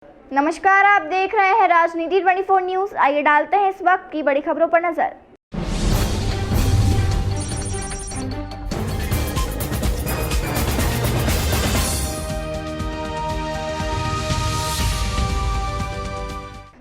नमस्कार, आप देख रहे हैं राजनीति 24 न्यूज। आइए डालते हैं इस वक्त की बड़ी खबरों पर नजर।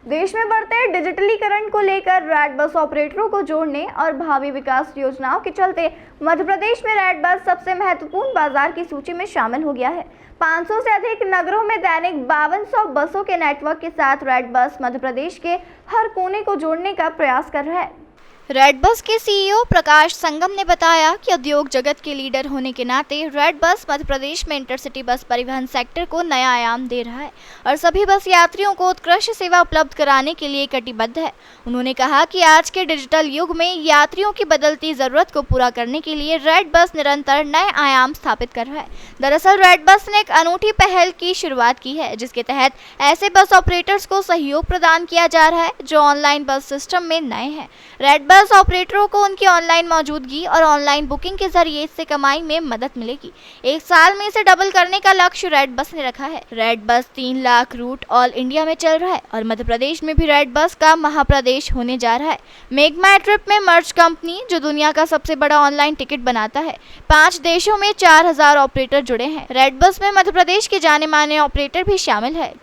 देश में बढ़ते डिजिटलीकरण को लेकर रेड बस ऑपरेटरों को जोड़ने और भावी विकास योजनाओं के चलते मध्य प्रदेश में रेड बस सबसे महत्वपूर्ण बाजार की सूची में शामिल हो गया है। 500 से अधिक नगरों में दैनिक 5200 बसों के नेटवर्क के साथ रेड बस मध्य प्रदेश के हर कोने को जोड़ने का प्रयास कर रहा है। रेड बस के सीईओ प्रकाश संगम ने बताया कि उद्योग जगत के लीडर होने के नाते रेड बस मध्य प्रदेश में इंटरसिटी बस परिवहन सेक्टर को नया आयाम दे रहा है और सभी बस यात्रियों को उत्कृष्ट सेवा उपलब्ध कराने के लिए कटिबद्ध है। उन्होंने कहा कि आज के डिजिटल युग में यात्रियों की बदलती जरूरत को पूरा करने के लिए रेड बस निरंतर नए आयाम स्थापित कर रहा है। दरअसल रेड बस ने एक अनूठी पहल की शुरुआत की है, जिसके तहत ऐसे बस ऑपरेटर्स को सहयोग प्रदान किया जा रहा है जो ऑनलाइन बस सिस्टम में नए हैं। रेड बस ऑपरेटरों को उनकी ऑनलाइन मौजूदगी और ऑनलाइन बुकिंग के जरिए इससे कमाई में मदद मिलेगी। एक साल में इसे डबल करने का लक्ष्य रेड बस ने रखा है। Red bus 3 lakh root all India में चल रहा है और मध्य प्रदेश में भी रेड बस का महाप्रदेश होने जा रहा है। मेक माई ट्रिप में मर्ज कंपनी, जो दुनिया का सबसे बड़ा ऑनलाइन टिकट बनाता है, 5 देशों में 4000 ऑपरेटर जुड़े हैं। रेड बस में मध्य प्रदेश के जाने माने ऑपरेटर भी शामिल है।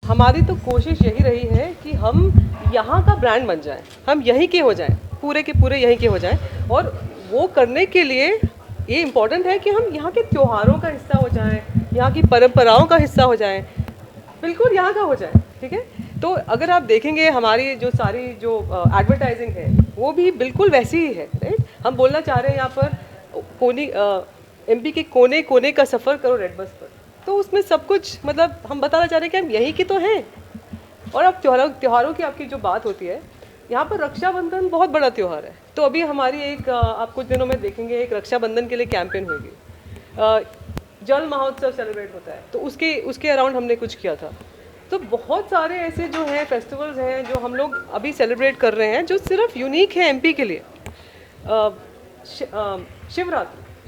हमारी तो कोशिश यही रही है कि हम यहाँ का ब्रांड बन जाएं, हम यहीं के हो जाएं, पूरे के पूरे यहीं के हो जाएं। और वो करने के लिए ये इम्पोर्टेंट है कि हम यहाँ के त्योहारों का हिस्सा हो जाएं, यहाँ की परंपराओं का हिस्सा हो जाएं, बिल्कुल यहाँ का हो जाएं। ठीक है, तो अगर आप देखेंगे हमारी जो सारी जो एडवर्टाइजिंग है वो भी बिल्कुल वैसी ही है। राइट, हम बोलना चाह रहे हैं यहाँ पर एमपी के कोने कोने का सफ़र करो रेड बस पर, तो उसमें सब कुछ मतलब हम बताना चाह रहे हैं कि हम यहीं के तो हैं। और अब त्योहारों की आपकी जो बात होती है, यहाँ पर रक्षाबंधन बहुत बड़ा त्यौहार है। तो अभी हमारी एक आप कुछ दिनों में देखेंगे एक रक्षाबंधन के लिए कैंपेन होगी, जल महोत्सव सेलिब्रेट होता है, तो उसके अराउंड हमने कुछ किया था। तो बहुत सारे ऐसे जो हैं फेस्टिवल्स हैं जो हम लोग अभी सेलिब्रेट कर रहे हैं जो सिर्फ यूनिक है एमपी के लिए।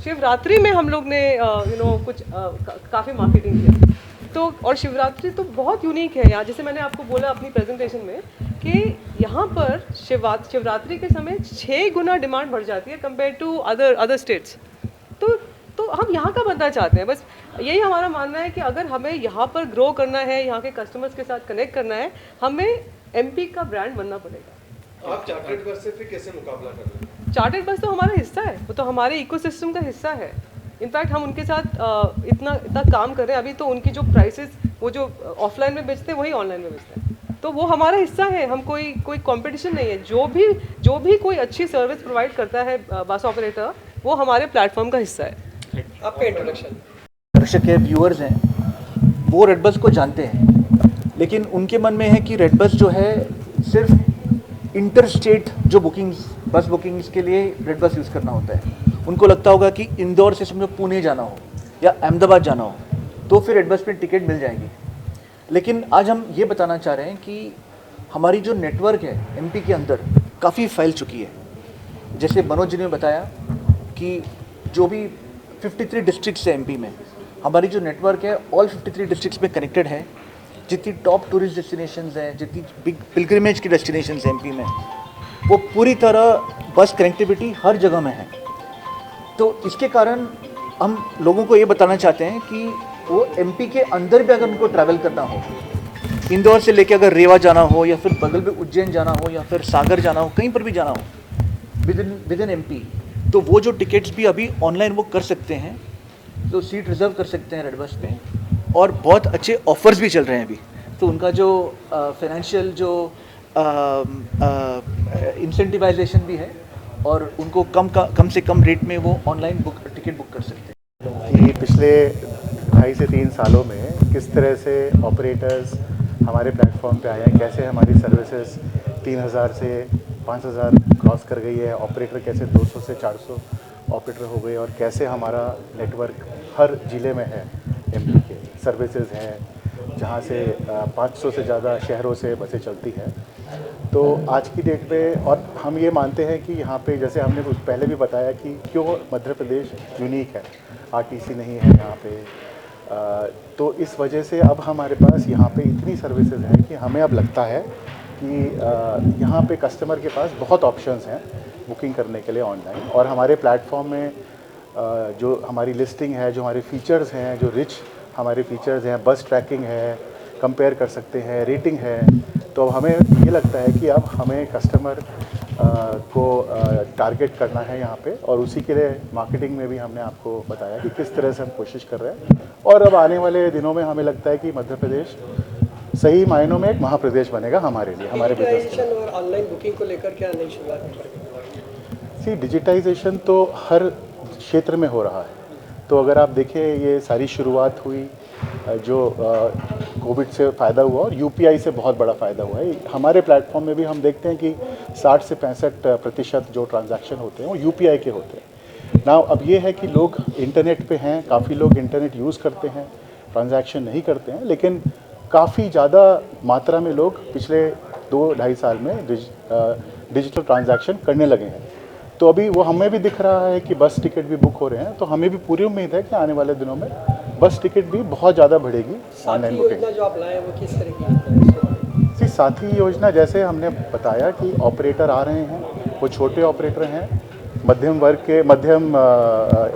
शिवरात्रि में हम लोग ने कुछ काफ़ी मार्केटिंग किया। तो और शिवरात्रि तो बहुत यूनिक है यहाँ, जैसे मैंने आपको बोला अपनी प्रेजेंटेशन में कि यहाँ पर शिवरात्रि के समय 6 गुना डिमांड बढ़ जाती है कंपेयर टू अदर स्टेट्स। तो हम यहाँ का बनना चाहते हैं, बस यही हमारा मानना है कि अगर हमें यहाँ पर ग्रो करना है, यहाँ के कस्टमर्स के साथ कनेक्ट करना है, हमें एमपी का ब्रांड बनना पड़ेगा। आप चार्टर्ड बस से फिर कैसे मुकाबला कर रहे हैं? चार्टर्ड बस तो हमारा हिस्सा है, वो तो हमारे इकोसिस्टम का हिस्सा है। इनफैक्ट हम उनके साथ इतना काम कर रहे हैं। अभी तो उनकी जो प्राइसेस वो जो ऑफलाइन में बेचते हैं वही ऑनलाइन में बेचते हैं, तो वो हमारा हिस्सा है। हम कोई कंपटीशन नहीं है। जो भी कोई अच्छी सर्विस प्रोवाइड करता है बस ऑपरेटर, वो हमारे प्लेटफॉर्म का हिस्सा है। आपका इंट्रोडक्शन। दर्शक के व्यूअर्स हैं वो रेड बस को जानते हैं, लेकिन उनके मन में है कि रेड बस जो है सिर्फ इंटर स्टेट जो बस बुकिंग्स के लिए रेड बस यूज़ करना होता है। उनको लगता होगा कि इंदौर से समझो पुणे जाना हो या अहमदाबाद जाना हो तो फिर रेड बस में टिकट मिल जाएगी। लेकिन आज हम ये बताना चाह रहे हैं कि हमारी जो नेटवर्क है एमपी के अंदर काफ़ी फैल चुकी है। जैसे मनोज जी ने बताया कि जो भी 53 डिस्ट्रिक्ट्स है एमपी में, हमारी जो नेटवर्क है ऑल 53 डिस्ट्रिक्ट्स में कनेक्टेड है। जितनी टॉप टूरिस्ट डेस्टिनेशंस हैं, जितनी बिग पिलग्रिमेज की डेस्टिनेशंस हैं एमपी में, वो पूरी तरह बस कनेक्टिविटी हर जगह में है। तो इसके कारण हम लोगों को ये बताना चाहते हैं कि वो एमपी के अंदर भी अगर उनको ट्रैवल करना हो, इंदौर से लेके अगर रेवा जाना हो या फिर बगल में उज्जैन जाना हो या फिर सागर जाना हो, कहीं पर भी जाना हो विद इन एमपी, तो वो जो टिकट्स भी अभी ऑनलाइन वो कर सकते हैं, तो सीट रिज़र्व कर सकते हैं रेड बस में। और बहुत अच्छे ऑफर्स भी चल रहे हैं अभी, तो उनका जो फाइनेंशियल जो इंसेंटिवाइजेशन भी है और उनको कम से कम रेट में वो ऑनलाइन टिकट बुक कर सकते हैं। कि पिछले 2.5 से 3 सालों में किस तरह से ऑपरेटर्स हमारे प्लेटफॉर्म पे आए हैं, कैसे हमारी सर्विसेज 3000 से 5000 क्रॉस कर गई है, ऑपरेटर कैसे 200 से 400 ऑपरेटर हो गए, और कैसे हमारा नेटवर्क हर ज़िले में है। एमपी के सर्विसेज हैं जहाँ से 500 से ज़्यादा शहरों से बसें चलती हैं। तो आज की डेट में और हम ये मानते हैं कि यहाँ पे, जैसे हमने कुछ पहले भी बताया कि क्यों मध्य प्रदेश यूनिक है, आरटीसी नहीं है यहाँ पे, तो इस वजह से अब हमारे पास यहाँ पे इतनी सर्विसेज हैं कि हमें अब लगता है कि यहाँ पे कस्टमर के पास बहुत ऑप्शंस हैं बुकिंग करने के लिए ऑनलाइन। और हमारे प्लेटफॉर्म में जो हमारी लिस्टिंग है, जो हमारे फीचर्स हैं, जो रिच हमारे फीचर्स हैं, बस ट्रैकिंग है, कंपेयर कर सकते हैं, रेटिंग है, तो अब हमें ये लगता है कि अब हमें कस्टमर को टारगेट करना है यहाँ पे, और उसी के लिए मार्केटिंग में भी हमने आपको बताया कि किस तरह से हम कोशिश कर रहे हैं। और अब आने वाले दिनों में हमें लगता है कि मध्य प्रदेश सही मायनों में एक महाप्रदेश बनेगा हमारे लिए, हमारे बिजनेस के लिए। और ऑनलाइन बुकिंग को लेकर क्या नई शुरुआत? सी, डिजिटाइजेशन तो हर क्षेत्र में हो रहा है। तो अगर आप देखें, ये सारी शुरुआत हुई जो कोविड से फ़ायदा हुआ और यूपीआई से बहुत बड़ा फ़ायदा हुआ है। हमारे प्लेटफॉर्म में भी हम देखते हैं कि 60 से 65% जो ट्रांजैक्शन होते हैं वो यूपीआई के होते हैं। नाउ अब ये है कि लोग इंटरनेट पे हैं, काफ़ी लोग इंटरनेट यूज़ करते हैं, ट्रांजैक्शन नहीं करते हैं, लेकिन काफ़ी ज़्यादा मात्रा में लोग पिछले 2-2.5 साल में डिजिटल ट्रांजैक्शन करने लगे हैं। तो अभी वो हमें भी दिख रहा है कि बस टिकट भी बुक हो रहे हैं, तो हमें भी पूरी उम्मीद है कि आने वाले दिनों में बस टिकट भी बहुत ज़्यादा बढ़ेगी ऑनलाइन बुकिंग। योजना जो आप लाए वो किस तरह की? जी, साथी योजना जैसे हमने बताया कि ऑपरेटर आ रहे हैं, वो छोटे ऑपरेटर हैं, मध्यम वर्ग के, मध्यम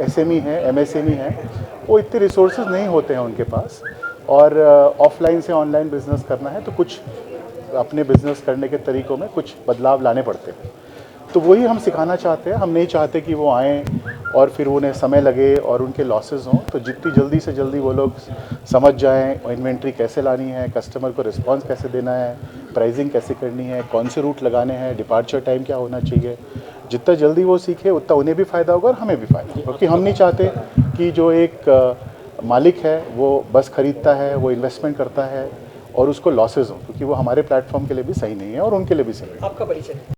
एसएमई हैं, एमएसएमई हैं, वो इतने रिसोर्सेज नहीं होते हैं उनके पास, और ऑफलाइन से ऑनलाइन बिजनेस करना है तो कुछ अपने बिजनेस करने के तरीक़ों में कुछ बदलाव लाने पड़ते हैं। तो वही हम सिखाना चाहते हैं। हम नहीं चाहते कि वो आएँ और फिर उन्हें समय लगे और उनके लॉसेस हों। तो जितनी जल्दी से जल्दी वो लोग समझ जाएं इन्वेंट्री कैसे लानी है, कस्टमर को रिस्पांस कैसे देना है, प्राइसिंग कैसे करनी है, कौन से रूट लगाने हैं, डिपार्चर टाइम क्या होना चाहिए, जितना जल्दी वो सीखे उतना उन्हें भी फ़ायदा होगा और हमें भी फ़ायदा, क्योंकि हम नहीं चाहते कि जो एक मालिक है वो बस ख़रीदता है, वो इन्वेस्टमेंट करता है और उसको लॉसेज हो, क्योंकि वो हमारे प्लेटफॉर्म के लिए भी सही नहीं है और उनके लिए भी सही नहीं है। आपका परिचय?